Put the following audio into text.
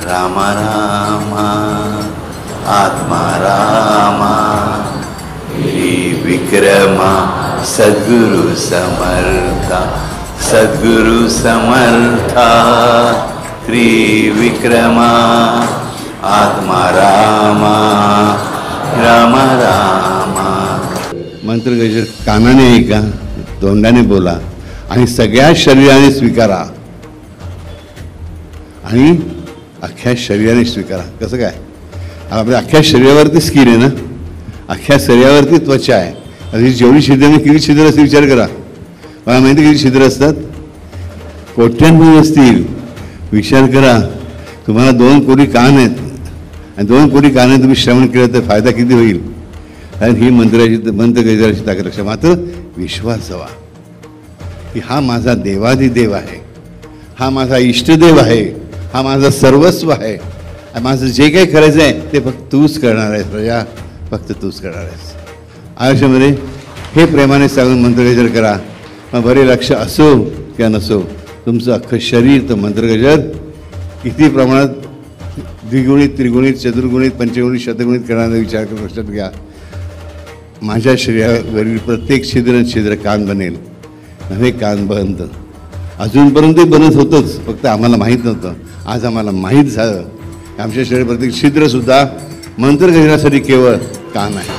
राम राम आत्मा रामा विक्रमा सद्गुरु समर्था सद्गुरु समर्था त्रिविक्रमा आत्मा रामा राम रामा. मंत्र गजर कानाने ऐका, तोंडाने बोला आणि सगळ्या शरीराने स्वीकारा आणि अख्ख्या शरीराने स्वीकारा. कसं काय? आपल्या अख्ख्या शरीरावरती स्किन आहे ना, अख्ख्या शरीरावरती त्वचा आहे. आता जेवढी छिद्राने किती छिद्र असते विचार करा. मला माहिती किती छिद्र असतात? कोट्यांमध्ये असतील. विचार करा, तुम्हाला 2 कोटी कान आहेत आणि 2 कोटी काने तुम्ही श्रवण केलं तर फायदा किती होईल? कारण ही मंत्र गजराची ताकद लक्षात. मात्र विश्वास हवा की हा माझा देवाधिदेव आहे, हा माझा इष्टदेव आहे, हा माझा सर्वस्व आहे. माझं जे काही करायचं आहे ते फक्त तूच करणार आहेस प्रजा, फक्त तूच करणार आहेस. आयुष्यामध्ये हे प्रेमाने सांगून मंत्रगजर करा. मग बरे लक्ष असो किंवा नसो, तुमचं अख्खं शरीर तर मंत्रगजर किती प्रमाणात द्विगुणित, त्रिगुणित, चतुर्गुणित, पंचगुणित, शतगुणित करण्याचा विचार करून लक्षात घ्या. माझ्या शरीरावरील प्रत्येक छिद्र कान बनेल. नव्हे कान बंद. अजूनपर्यंत बनत होतंच, फक्त आम्हाला माहीत नव्हतं. आज आम्हाला माहीत झालं. आमच्या शरीर प्रत्येक छिद्रसुद्धा मंत्रगजरासाठी केवळ कान आहे.